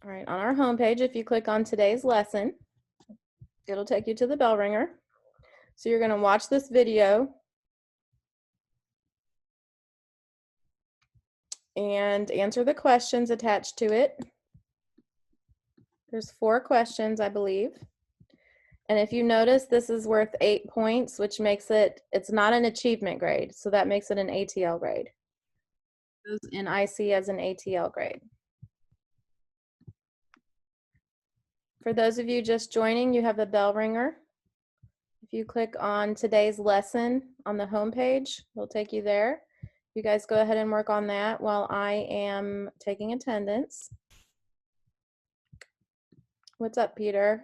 All right, on our homepage, if you click on today's lesson, it'll take you to the bell ringer. So you're going to watch this video and answer the questions attached to it. There's 4 questions, I believe. And if you notice, this is worth 8 points, which makes it's not an achievement grade. So that makes it an ATL grade. It goes in IC as an ATL grade. For those of you just joining, you have the bell ringer. If you click on today's lesson on the homepage, it'll take you there. You guys go ahead and work on that while I am taking attendance. What's up, Peter?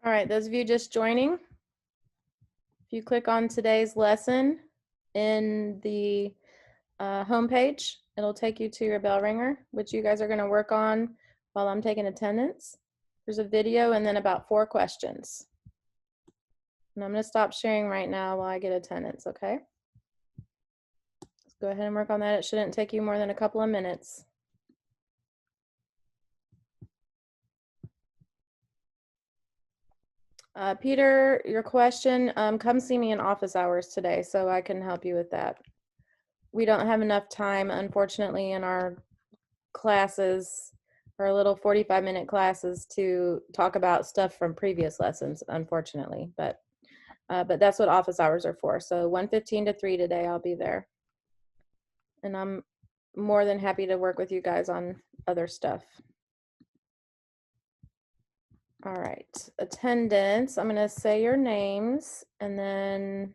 All right, those of you just joining, if you click on today's lesson in the homepage, it'll take you to your bell ringer, which you guys are going to work on while I'm taking attendance. There's a video and then about 4 questions. And I'm going to stop sharing right now while I get attendance, okay? Let's go ahead and work on that. It shouldn't take you more than a couple of minutes. Peter, your question, come see me in office hours today so I can help you with that. We don't have enough time, unfortunately, in our classes, our little 45-minute classes, to talk about stuff from previous lessons, unfortunately. But that's what office hours are for. So 1:15 to 3 today, I'll be there. And I'm more than happy to work with you guys on other stuff. All right, attendance, I'm gonna say your names, and then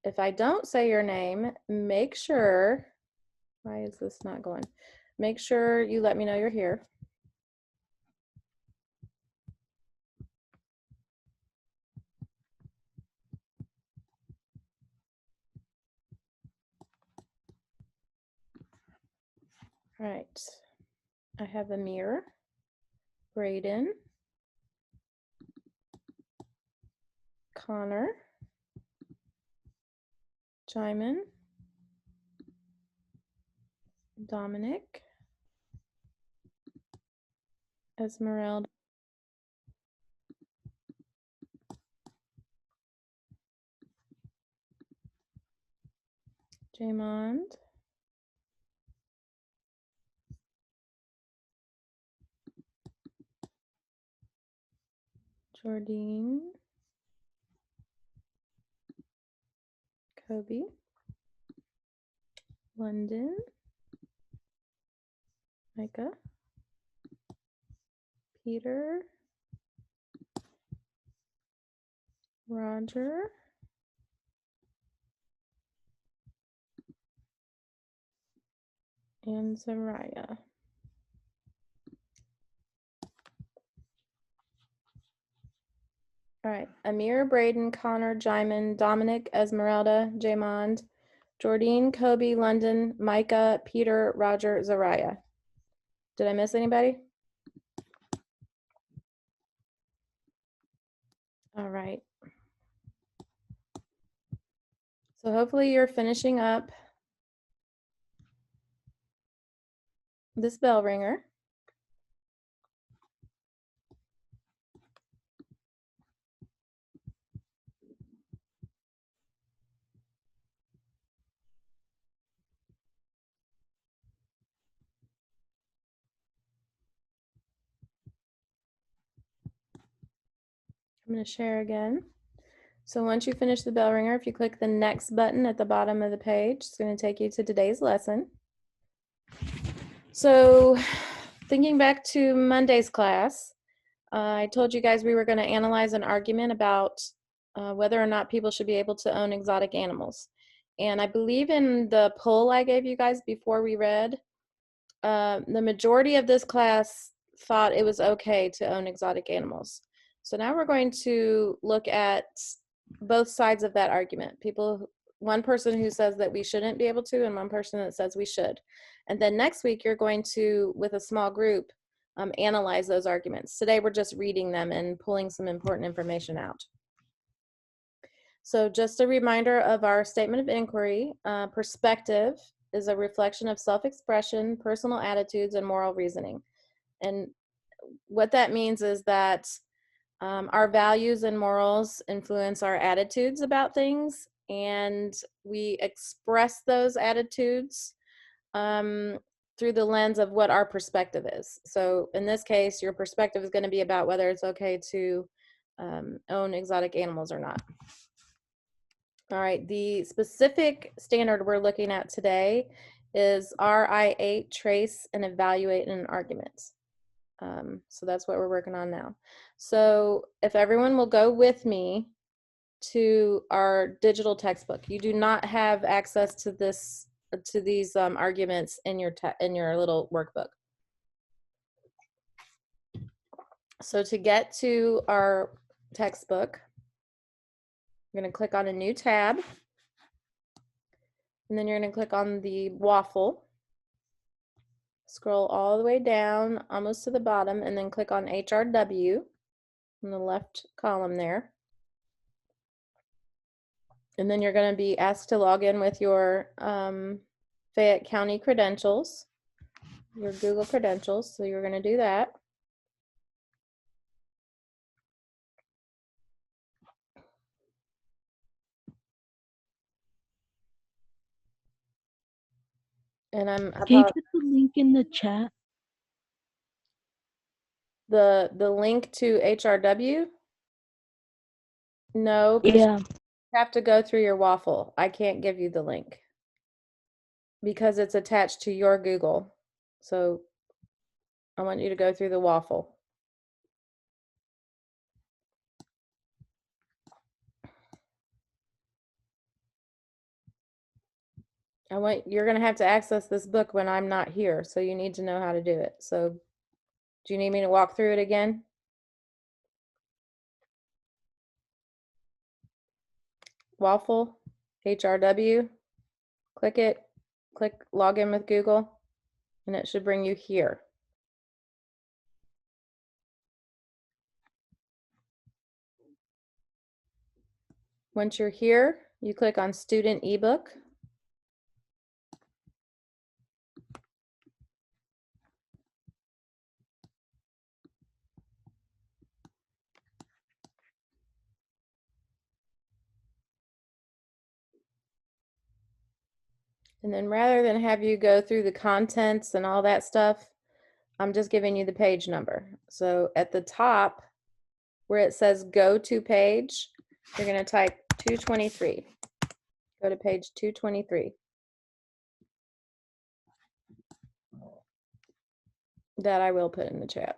if I don't say your name, make sure, why is this not going? Make sure you let me know you're here. All right, I have Amir, Braden, Connor, Jaimin, Dominic, Esmeralda, Jamond, Jordine, Kobe, London, Micah, Peter, Roger, and Zariah. All right, Amir, Braden, Connor, Jaimin, Dominic, Esmeralda, Jamond, Jordine, Kobe, London, Micah, Peter, Roger, Zariah. Did I miss anybody? All right. So hopefully you're finishing up this bell ringer. I'm going to share again. So once you finish the bell ringer, if you click the next button at the bottom of the page, it's going to take you to today's lesson. So thinking back to Monday's class, I told you guys we were going to analyze an argument about whether or not people should be able to own exotic animals. And I believe in the poll I gave you guys before we read, the majority of this class thought it was okay to own exotic animals. So now we're going to look at both sides of that argument. One person who says that we shouldn't be able to, and one person that says we should. And then next week, you're going to, with a small group, analyze those arguments. Today, we're just reading them and pulling some important information out. So just a reminder of our statement of inquiry. Perspective is a reflection of self-expression, personal attitudes, and moral reasoning. And what that means is that our values and morals influence our attitudes about things, and we express those attitudes through the lens of what our perspective is. So in this case, your perspective is going to be about whether it's okay to own exotic animals or not. All right, the specific standard we're looking at today is RI8, trace and evaluate in an argument. So that's what we're working on now. So if everyone will go with me to our digital textbook. You do not have access to this, to these arguments in your little workbook. So to get to our textbook, I'm going to click on a new tab, and then you're going to click on the waffle. Scroll all the way down, almost to the bottom, and then click on HRW in the left column there. And then you're going to be asked to log in with your Fayette County credentials, your Google credentials. So you're going to do that. And Can you put the link in the chat? The link to HRW? No, because Yeah. you have to go through your waffle. I can't give you the link because it's attached to your Google. So I want you to go through the waffle. You're going to have to access this book when I'm not here, so you need to know how to do it. So do you need me to walk through it again? Waffle, HRW, click it, click log in with Google, and it should bring you here. Once you're here, you click on Student eBook. And then rather than have you go through the contents and all that stuff, I'm just giving you the page number. So at the top where it says go to page, you're going to type 223. Go to page 223. That I will put in the chat.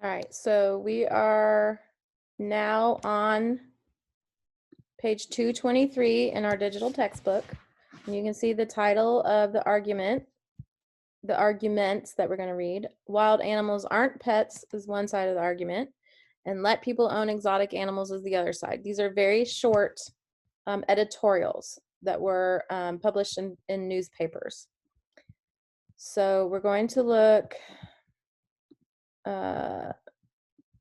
All right, so we are now on page 223 in our digital textbook. And you can see the title of the argument, the arguments that we're going to read. Wild animals aren't pets is one side of the argument, and let people own exotic animals is the other side. These are very short editorials that were published in newspapers. So we're going to look,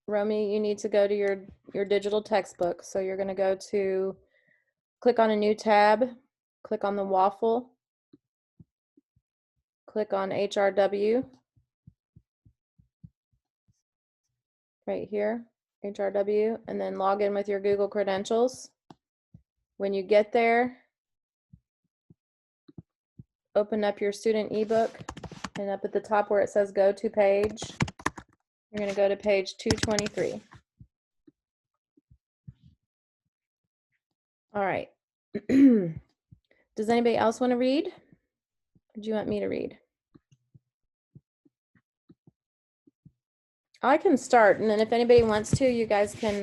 Romy, you need to go to your digital textbook. So you're going to go to, click on a new tab, click on the waffle, click on HRW, right here, HRW, and then log in with your Google credentials. When you get there, open up your student ebook, and up at the top where it says go to page, you're going to go to page 223. All right. Does anybody else want to read? Or do you want me to read? I can start, and then if anybody wants to, you guys can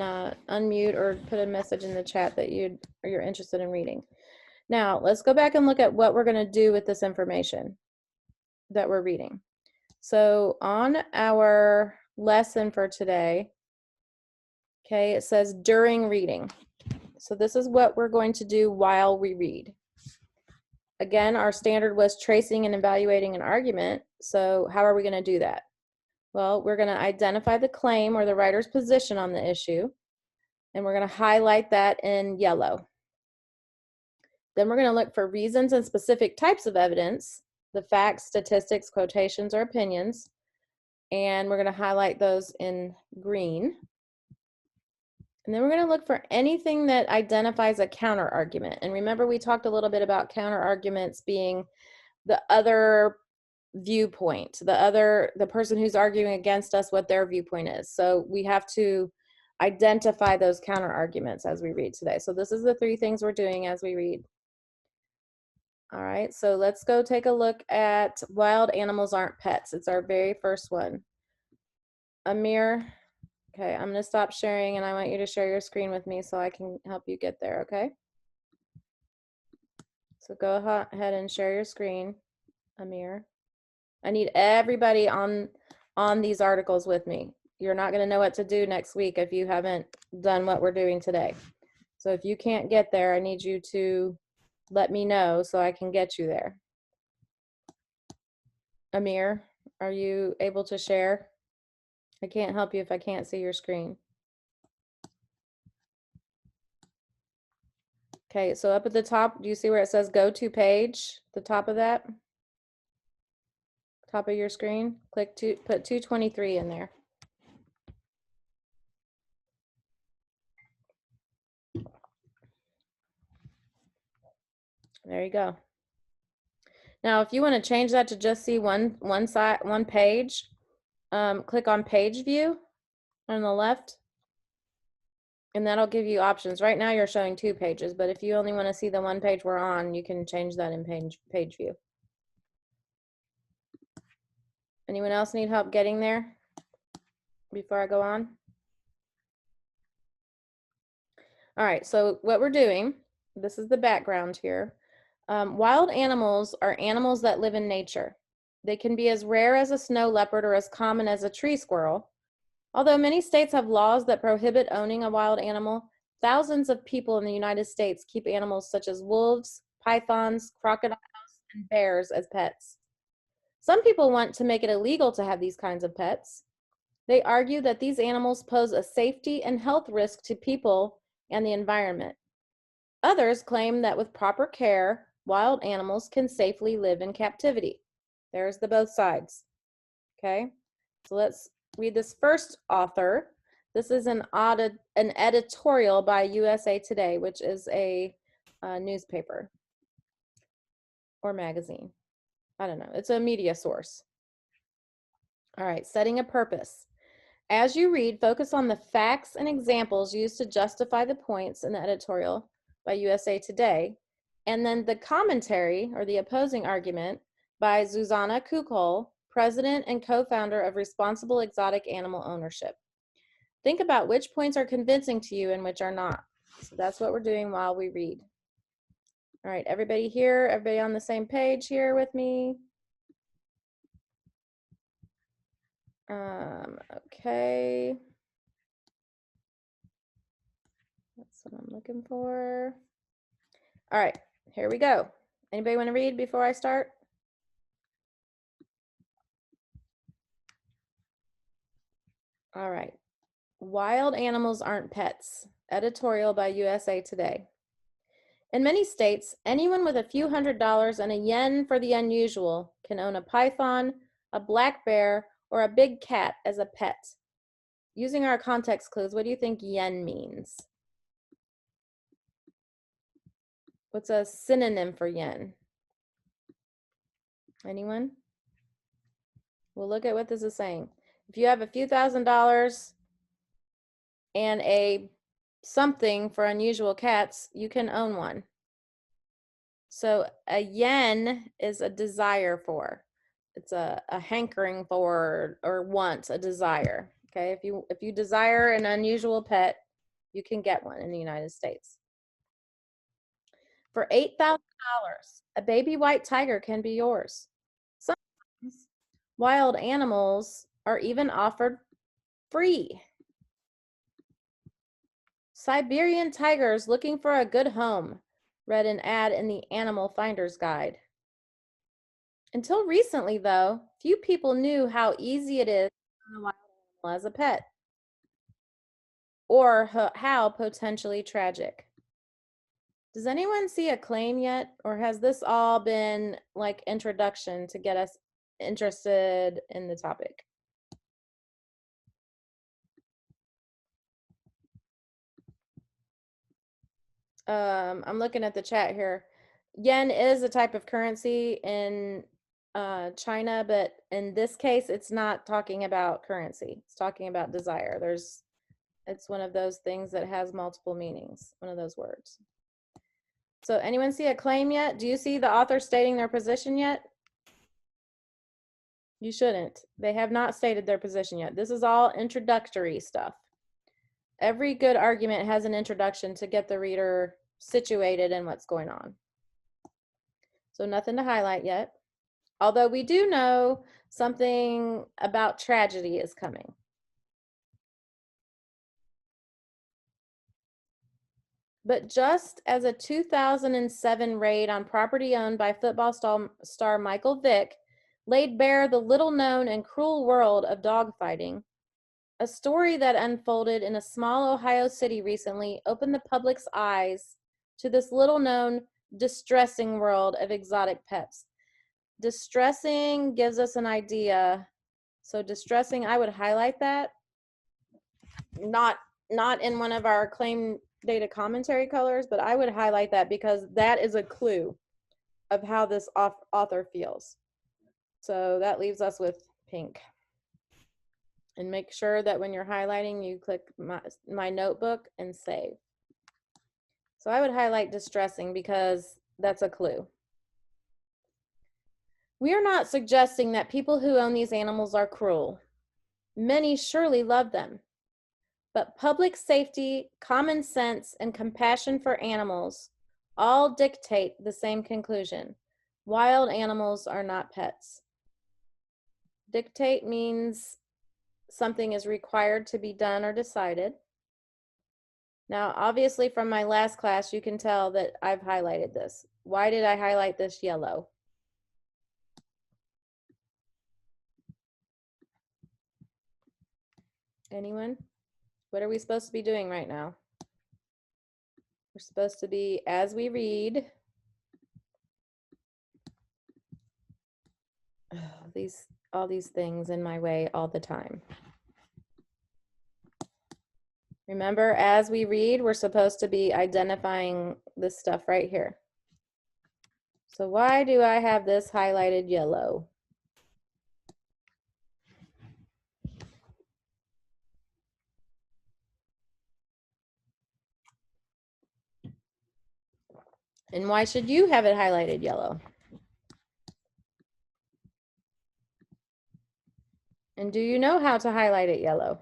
unmute or put a message in the chat that you're interested in reading. Now, let's go back and look at what we're going to do with this information that we're reading. So on our lesson for today, okay, it says during reading. So this is what we're going to do while we read. Again, our standard was tracing and evaluating an argument. So how are we going to do that? Well, we're going to identify the claim or the writer's position on the issue, and we're going to highlight that in yellow. Then we're going to look for reasons and specific types of evidence, the facts, statistics, quotations, or opinions, and we're going to highlight those in green. And then we're going to look for anything that identifies a counter argument. And remember, we talked a little bit about counter arguments being the other viewpoint, the person who's arguing against us, what their viewpoint is. So we have to identify those counter arguments as we read today. So this is the 3 things we're doing as we read. All right, so let's go take a look at wild animals aren't pets. It's our very first one. Amir, okay, I'm gonna stop sharing and I want you to share your screen with me so I can help you get there, okay? So go ahead and share your screen, Amir. I need everybody on these articles with me. You're not going to know what to do next week if you haven't done what we're doing today. So if you can't get there, I need you to let me know so I can get you there. Amir, are you able to share? I can't help you if I can't see your screen. Okay, so up at the top, do you see where it says go to page? The top of that? Top of your screen? Put 223 in there. There you go. Now, if you want to change that to just see one page, click on page view on the left, and that'll give you options. Right now you're showing 2 pages, but if you only want to see the 1 page we're on, you can change that in page view. Anyone else need help getting there before I go on? All right, so what we're doing, this is the background here. Wild animals are animals that live in nature. They can be as rare as a snow leopard or as common as a tree squirrel. Although many states have laws that prohibit owning a wild animal, thousands of people in the United States keep animals such as wolves, pythons, crocodiles, and bears as pets. Some people want to make it illegal to have these kinds of pets. They argue that these animals pose a safety and health risk to people and the environment. Others claim that with proper care, wild animals can safely live in captivity. There's the both sides. Okay, so let's read this first author. This is an editorial by USA Today, which is a newspaper or magazine. I don't know. It's a media source. All right, setting a purpose. As you read, focus on the facts and examples used to justify the points in the editorial by USA Today, and then the commentary or the opposing argument by Zuzana Kukol, president and co-founder of Responsible Exotic Animal Ownership. Think about which points are convincing to you and which are not. So that's what we're doing while we read. All right, everybody here, everybody on the same page here with me? Okay. That's what I'm looking for. All right, here we go. Anybody want to read before I start? All right. Wild animals aren't pets. Editorial by USA Today. In many states, anyone with a few $100s and a yen for the unusual can own a python, a black bear, or a big cat as a pet. Using our context clues, what do you think yen means? What's a synonym for yen? Anyone? Well, look at what this is saying. If you have a few $1,000s and a something for unusual cats, you can own one. So a yen is a desire for. It's a hankering for or want, a desire. Okay, if you desire an unusual pet, you can get one in the United States. For $8,000, a baby white tiger can be yours. Sometimes wild animals are even offered free. Siberian tigers looking for a good home, read an ad in the Animal Finder's Guide. Until recently, though, few people knew how easy it is to own a wild animal as a pet, or how potentially tragic. Does anyone see a claim yet, or has this all been like introduction to get us interested in the topic? I'm looking at the chat here. Yen is a type of currency in China, but in this case, it's not talking about currency. It's talking about desire. It's one of those things that has multiple meanings, one of those words. So anyone see a claim yet? Do you see the author stating their position yet? You shouldn't. They have not stated their position yet. This is all introductory stuff. Every good argument has an introduction to get the reader situated in what's going on. So nothing to highlight yet. Although we do know something about tragedy is coming. But just as a 2007 raid on property owned by football star Michael Vick laid bare the little-known and cruel world of dogfighting, a story that unfolded in a small Ohio city recently opened the public's eyes to this little-known, distressing world of exotic pets. Distressing gives us an idea. So distressing, I would highlight that. Not in one of our claim data commentary colors, but I would highlight that because that is a clue of how this author feels. So that leaves us with pink. And make sure that when you're highlighting, you click my notebook and save. So I would highlight distressing because that's a clue. We are not suggesting that people who own these animals are cruel. Many surely love them. But public safety, common sense, and compassion for animals all dictate the same conclusion. Wild animals are not pets. Dictate means something is required to be done or decided. Now, obviously from my last class, you can tell that I've highlighted this. Why did I highlight this yellow? Anyone? What are we supposed to be doing right now? We're supposed to be, as we read, all these things in my way all the time. Remember, as we read, we're supposed to be identifying this stuff right here. So why do I have this highlighted yellow? And why should you have it highlighted yellow? And do you know how to highlight it yellow?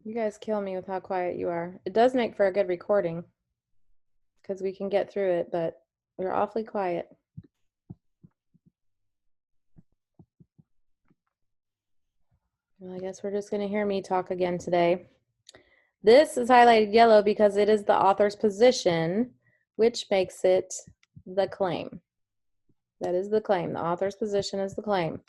You guys kill me with how quiet you are. It does make for a good recording because we can get through it, but you're awfully quiet. Well, I guess we're just going to hear me talk again today. This is highlighted yellow because it is the author's position, which makes it the claim. That is the claim. The author's position is the claim.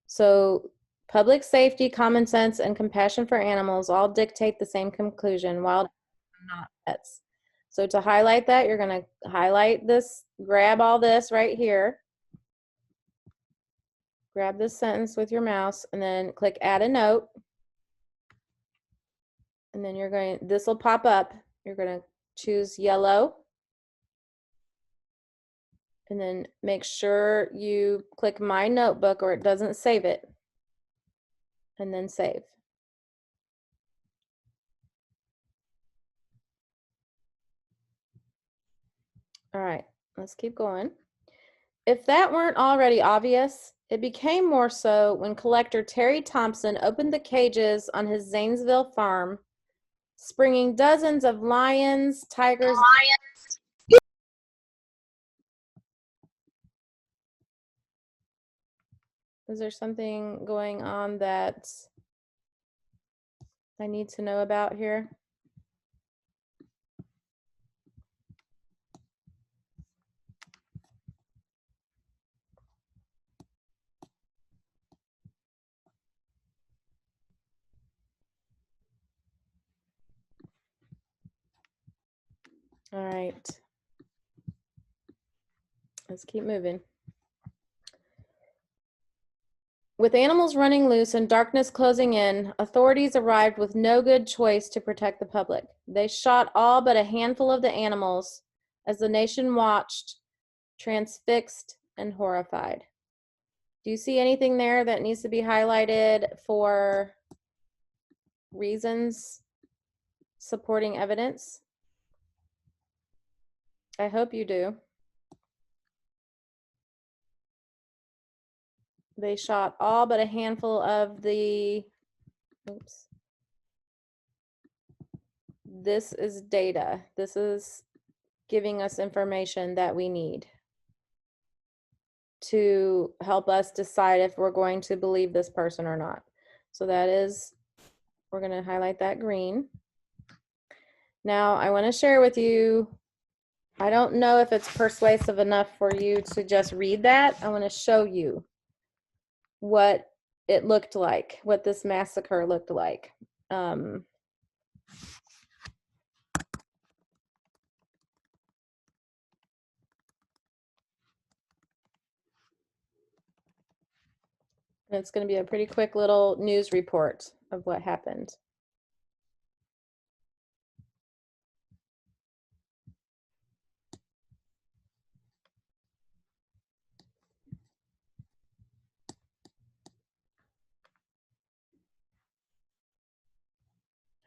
So public safety, common sense, and compassion for animals all dictate the same conclusion. Wild animals are not pets. So to highlight that, you're going to highlight this, grab all this right here. Grab this sentence with your mouse and then click add a note. And then this will pop up. You're going to choose yellow. And then make sure you click my notebook or it doesn't save it. And then save. All right, let's keep going. If that weren't already obvious, it became more so when collector Terry Thompson opened the cages on his Zanesville farm, springing dozens of lions, tigers. Is there something going on that I need to know about here? All right. Let's keep moving. With animals running loose and darkness closing in, authorities arrived with no good choice to protect the public. They shot all but a handful of the animals as the nation watched, transfixed and horrified. Do you see anything there that needs to be highlighted for reasons supporting evidence? I hope you do. They shot all but a handful of the, oops. This is data. This is giving us information that we need to help us decide if we're going to believe this person or not. So that is, we're going to highlight that green. Now I want to share with you, I don't know if it's persuasive enough for you to just read that. I want to show you what it looked like, what this massacre looked like. And it's going to be a pretty quick little news report of what happened.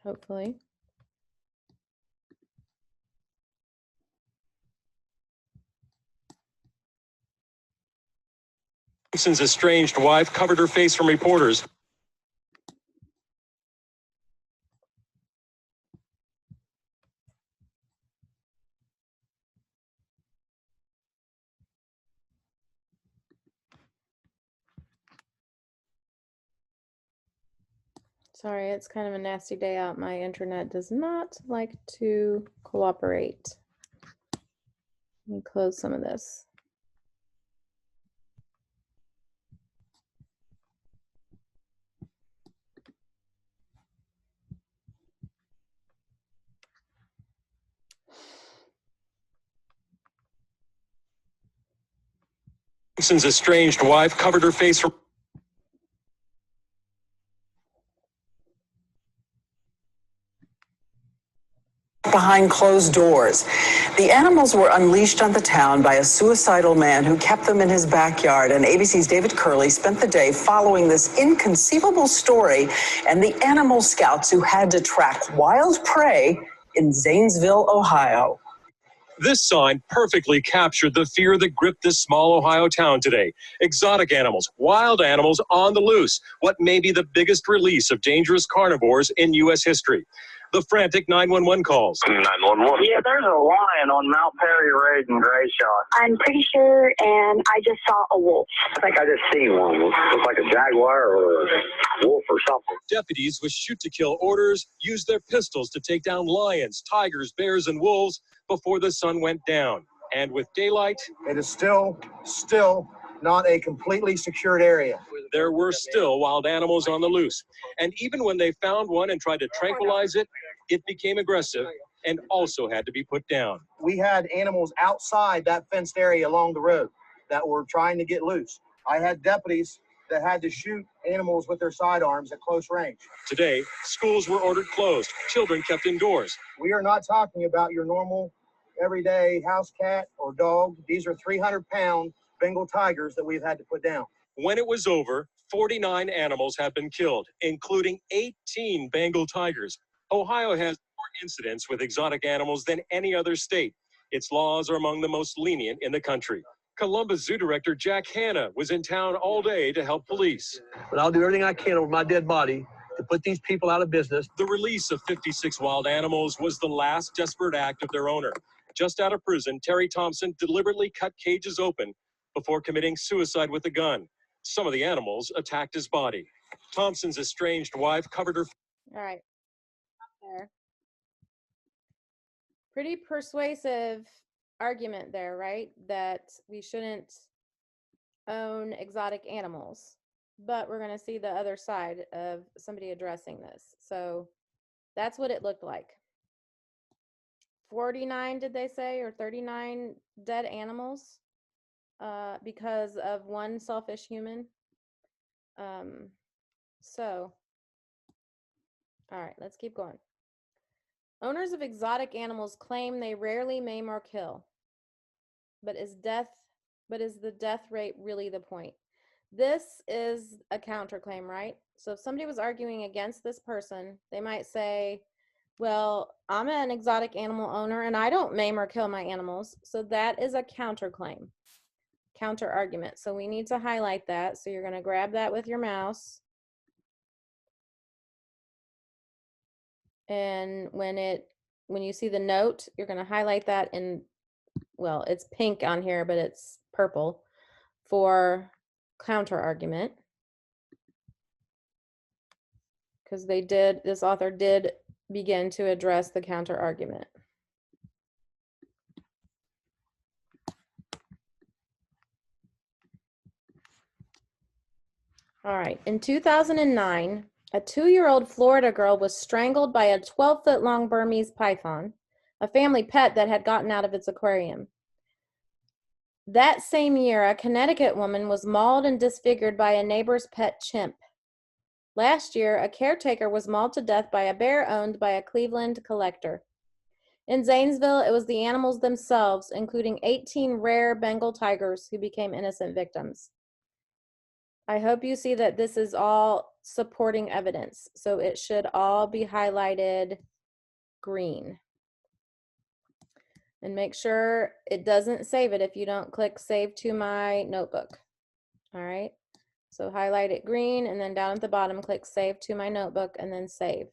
Hopefully. Thompson's estranged wife covered her face from reporters. Sorry, it's kind of a nasty day out. My internet does not like to cooperate. Let me close some of this. Thompson's estranged wife covered her face from behind closed doors. The animals were unleashed on the town by a suicidal man who kept them in his backyard, and ABC's David Curley spent the day following this inconceivable story and the animal scouts who had to track wild prey in Zanesville, Ohio. This sign perfectly captured the fear that gripped this small Ohio town today. Exotic animals, wild animals on the loose. What may be the biggest release of dangerous carnivores in U.S. history. The frantic 911 calls. 911. Yeah, there's a lion on Mount Perry Road in Gray Shot. I'm pretty sure, and I just saw a wolf. I think I just seen one. It looks like a jaguar or a wolf or something. Deputies with shoot-to-kill orders used their pistols to take down lions, tigers, bears, and wolves before the sun went down. And with daylight, it is still not a completely secured area. There were still wild animals on the loose. And even when they found one and tried to tranquilize it, it became aggressive and also had to be put down. We had animals outside that fenced area along the road that were trying to get loose. I had deputies that had to shoot animals with their sidearms at close range. Today, schools were ordered closed, children kept indoors. We are not talking about your normal, everyday house cat or dog. These are 300-pound Bengal tigers that we've had to put down. When it was over, 49 animals have been killed, including 18 Bengal tigers. Ohio has more incidents with exotic animals than any other state. Its laws are among the most lenient in the country. Columbus Zoo Director Jack Hanna was in town all day to help police. But I'll do everything I can over my dead body to put these people out of business. The release of 56 wild animals was the last desperate act of their owner. Just out of prison, Terry Thompson deliberately cut cages open before committing suicide with a gun. Some of the animals attacked his body. Thompson's estranged wife covered her. All right. There. Pretty persuasive argument there, right? That we shouldn't own exotic animals. But we're going to see the other side of somebody addressing this. So that's what it looked like. 49, did they say, or 39 dead animals because of one selfish human. All right, let's keep going. Owners of exotic animals claim they rarely maim or kill. But is the death rate really the point? This is a counterclaim, right? So if somebody was arguing against this person, they might say, well, I'm an exotic animal owner and I don't maim or kill my animals. So that is a counterclaim, counter argument. So we need to highlight that. So you're going to grab that with your mouse. And when you see the note, you're going to highlight that in, well, it's pink on here, but it's purple for counter argument. Because this author did begin to address the counter argument. All right, in 2009, a 2-year-old Florida girl was strangled by a 12-foot-long Burmese python, a family pet that had gotten out of its aquarium. That same year, a Connecticut woman was mauled and disfigured by a neighbor's pet chimp. Last year, a caretaker was mauled to death by a bear owned by a Cleveland collector. In Zanesville, it was the animals themselves, including 18 rare Bengal tigers, who became innocent victims. I hope you see that this is all supporting evidence, so it should all be highlighted green. And make sure it doesn't save it if you don't click Save to My Notebook. All right, so highlight it green, and then down at the bottom, click Save to My Notebook, and then Save.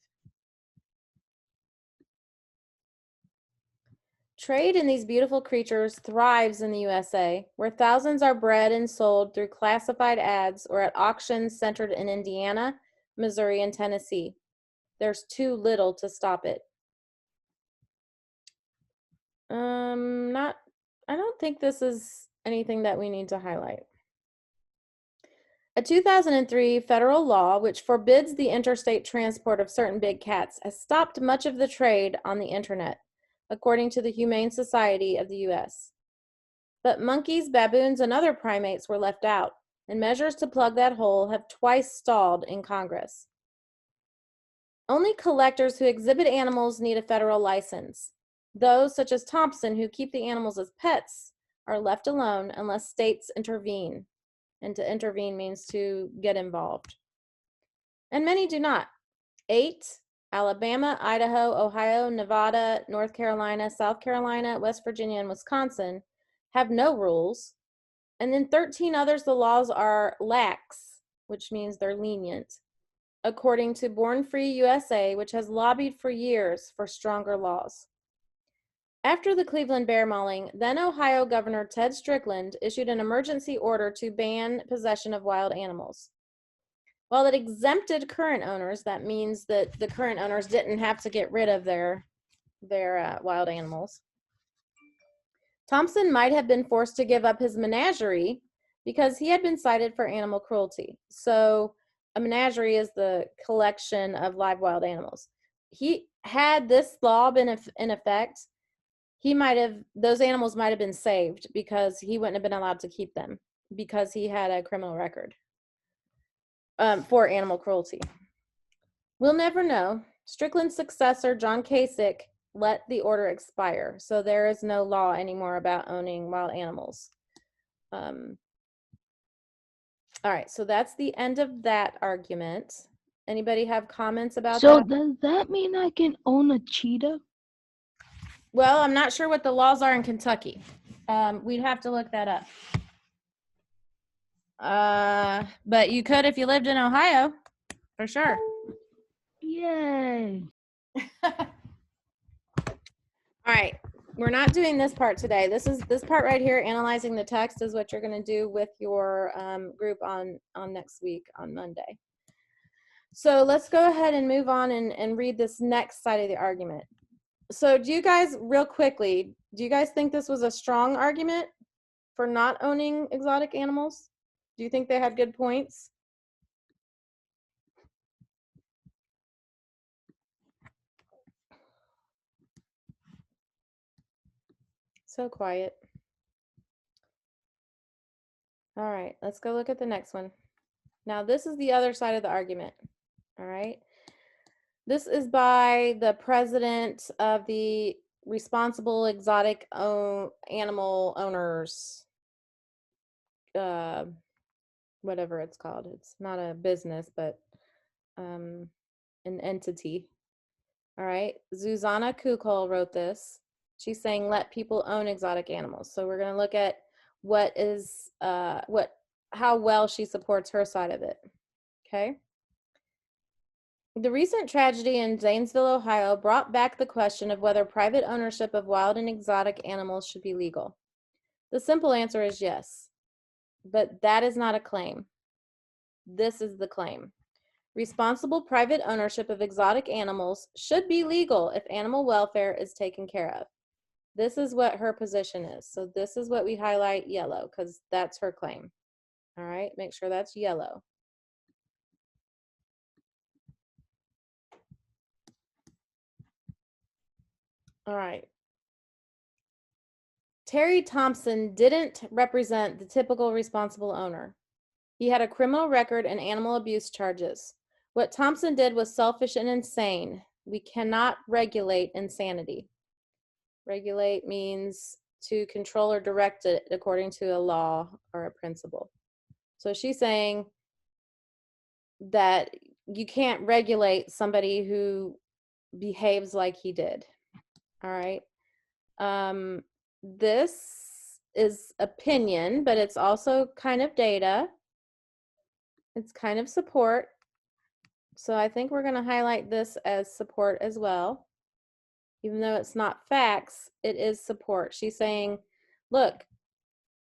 Trade in these beautiful creatures thrives in the USA, where thousands are bred and sold through classified ads or at auctions centered in Indiana, Missouri, and Tennessee. There's too little to stop it. I don't think this is anything that we need to highlight. A 2003 federal law which forbids the interstate transport of certain big cats has stopped much of the trade on the internet, according to the Humane Society of the U.S. But monkeys, baboons, and other primates were left out, and measures to plug that hole have twice stalled in Congress. Only collectors who exhibit animals need a federal license. Those, such as Thompson, who keep the animals as pets, are left alone unless states intervene. And to intervene means to get involved. And many do not. 8, Alabama, Idaho, Ohio, Nevada, North Carolina, South Carolina, West Virginia, and Wisconsin have no rules. And then 13 others, the laws are lax, which means they're lenient, according to Born Free USA, which has lobbied for years for stronger laws. After the Cleveland bear mauling, then Ohio Governor Ted Strickland issued an emergency order to ban possession of wild animals. While it exempted current owners, that means that the current owners didn't have to get rid of their wild animals. Thompson might have been forced to give up his menagerie because he had been cited for animal cruelty. So a menagerie is the collection of live wild animals. Had this law been in effect, those animals might have been saved because he wouldn't have been allowed to keep them because he had a criminal record for animal cruelty. We'll never know. Strickland's successor, John Kasich, let the order expire, so there is no law anymore about owning wild animals. All right, so that's the end of that argument. Anybody have comments about that? So does that mean I can own a cheetah? Well, I'm not sure what the laws are in Kentucky. We'd have to look that up. But you could if you lived in Ohio, for sure. Yay. All right, we're not doing this part today. This part right here, analyzing the text, is what you're going to do with your group on next week on Monday. So let's go ahead and move on and read this next side of the argument. So do you guys, real quickly, do you guys think this was a strong argument for not owning exotic animals? Do you think they had good points? So quiet. All right, let's go look at the next one. Now, this is the other side of the argument. All right. This is by the president of the Responsible Exotic Animal Owners, whatever it's called. It's not a business, but an entity. All right. Zuzana Kukol wrote this. She's saying, let people own exotic animals. So we're going to look at how well she supports her side of it. Okay. The recent tragedy in Zanesville, Ohio brought back the question of whether private ownership of wild and exotic animals should be legal. The simple answer is yes, but that is not a claim. This is the claim. Responsible private ownership of exotic animals should be legal if animal welfare is taken care of. This is what her position is. So this is what we highlight yellow because that's her claim. All right, make sure that's yellow. All right. Terry Thompson didn't represent the typical responsible owner. He had a criminal record and animal abuse charges. What Thompson did was selfish and insane. We cannot regulate insanity. Regulate means to control or direct it according to a law or a principle. So she's saying that you can't regulate somebody who behaves like he did. All right. This is opinion, but it's also kind of data. It's kind of support. So I think we're going to highlight this as support as well. Even though it's not facts, it is support. She's saying, look,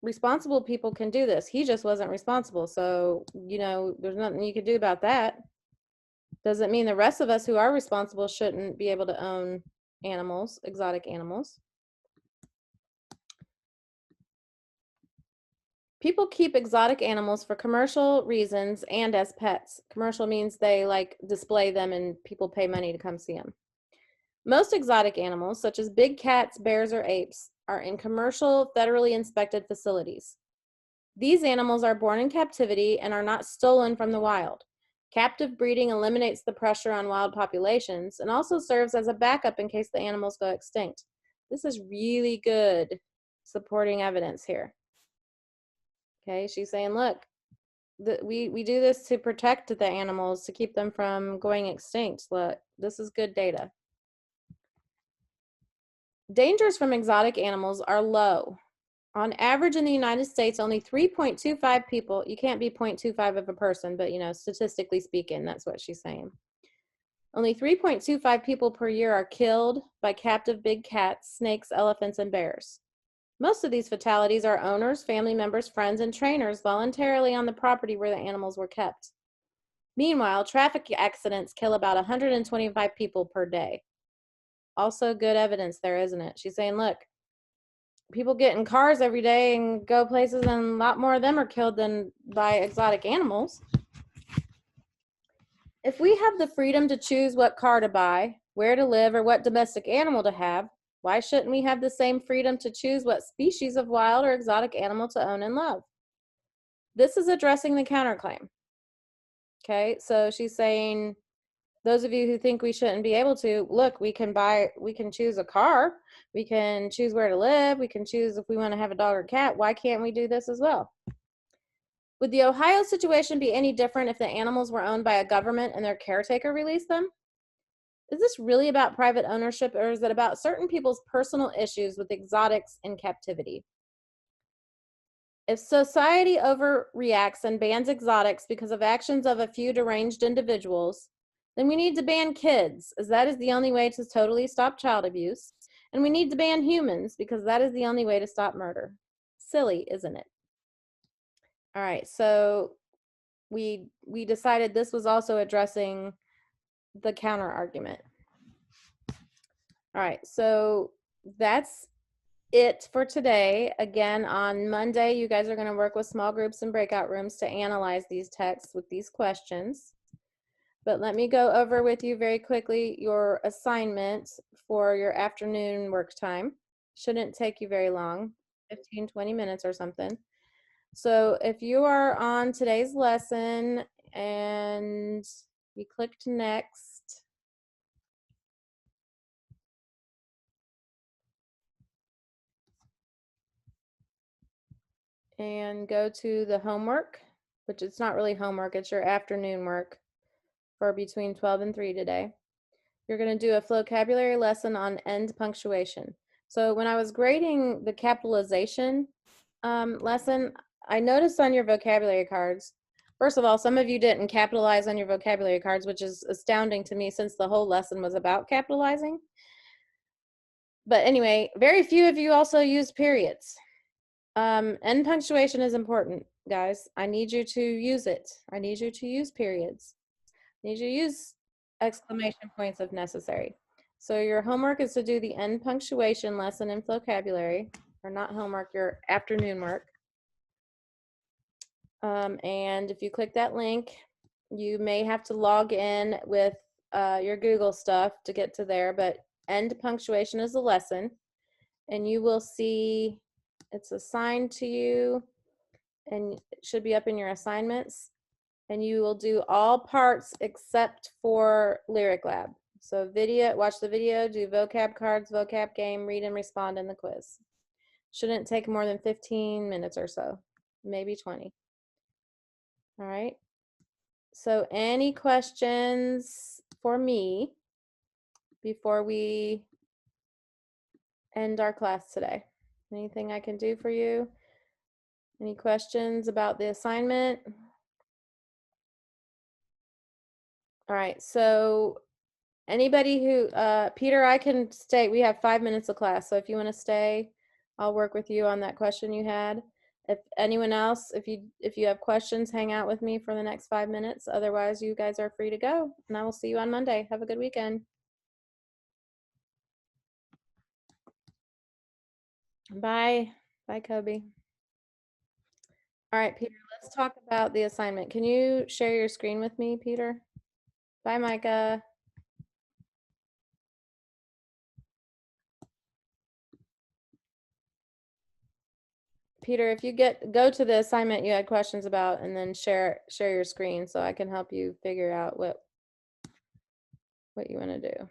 responsible people can do this. He just wasn't responsible. So, you know, there's nothing you can do about that. Doesn't mean the rest of us who are responsible shouldn't be able to own animals, exotic animals. People keep exotic animals for commercial reasons and as pets. Commercial means they like display them and people pay money to come see them. Most exotic animals, such as big cats, bears, or apes, are in commercial, federally inspected facilities. These animals are born in captivity and are not stolen from the wild. Captive breeding eliminates the pressure on wild populations and also serves as a backup in case the animals go extinct. This is really good supporting evidence here. Okay, she's saying, look, we do this to protect the animals, to keep them from going extinct. Look, this is good data. Dangers from exotic animals are low. On average in the United States, only 3.25 people, you can't be 0.25 of a person, but you know, statistically speaking, that's what she's saying. Only 3.25 people per year are killed by captive big cats, snakes, elephants, and bears. Most of these fatalities are owners, family members, friends, and trainers voluntarily on the property where the animals were kept. Meanwhile, traffic accidents kill about 125 people per day. Also good evidence there, isn't it? She's saying, look, people get in cars every day and go places, and a lot more of them are killed than by exotic animals. If we have the freedom to choose what car to buy, where to live, or what domestic animal to have, why shouldn't we have the same freedom to choose what species of wild or exotic animal to own and love? This is addressing the counterclaim. Okay, so she's saying, those of you who think we shouldn't be able to, look, we can choose a car, we can choose where to live, we can choose if we want to have a dog or cat. Why can't we do this as well? Would the Ohio situation be any different if the animals were owned by a government and their caretaker released them? Is this really about private ownership, or is it about certain people's personal issues with exotics in captivity? If society overreacts and bans exotics because of actions of a few deranged individuals, then we need to ban kids, as that is the only way to totally stop child abuse. And we need to ban humans, because that is the only way to stop murder. Silly, isn't it? All right, so we decided this was also addressing the counter argument. All right, so that's it for today. Again, on Monday, you guys are going to work with small groups and breakout rooms to analyze these texts with these questions. But let me go over with you very quickly your assignment for your afternoon work time. Shouldn't take you very long, 15, 20 minutes or something. So if you are on today's lesson and you clicked next, and go to the homework, which it's not really homework, it's your afternoon work for between 12 and 3 today. You're going to do a vocabulary lesson on end punctuation. So when I was grading the capitalization lesson, I noticed on your vocabulary cards, first of all, some of you didn't capitalize on your vocabulary cards, which is astounding to me since the whole lesson was about capitalizing. But anyway, very few of you also used periods. End punctuation is important, guys. I need you to use it. I need you to use periods. I need you to use exclamation points if necessary. So your homework is to do the end punctuation lesson in vocabulary, or not homework, your afternoon work. And if you click that link, you may have to log in with your Google stuff to get to there, but end punctuation is the lesson, and you will see it's assigned to you, and it should be up in your assignments, and you will do all parts except for Lyric Lab. So watch the video, do vocab cards, vocab game, read and respond in the quiz. Shouldn't take more than 15 minutes or so, maybe 20. All right. So any questions for me before we end our class today? Anything I can do for you? Any questions about the assignment? All right, so anybody who, Peter, I can stay. We have 5 minutes of class, so if you want to stay, I'll work with you on that question you had. If anyone else, if you have questions, hang out with me for the next 5 minutes. Otherwise, you guys are free to go, and I will see you on Monday. Have a good weekend. Bye. Bye, Kobe. All right, Peter, let's talk about the assignment. Can you share your screen with me, Peter? Bye, Micah. Peter, if you go to the assignment you had questions about, and then share your screen so I can help you figure out what you want to do.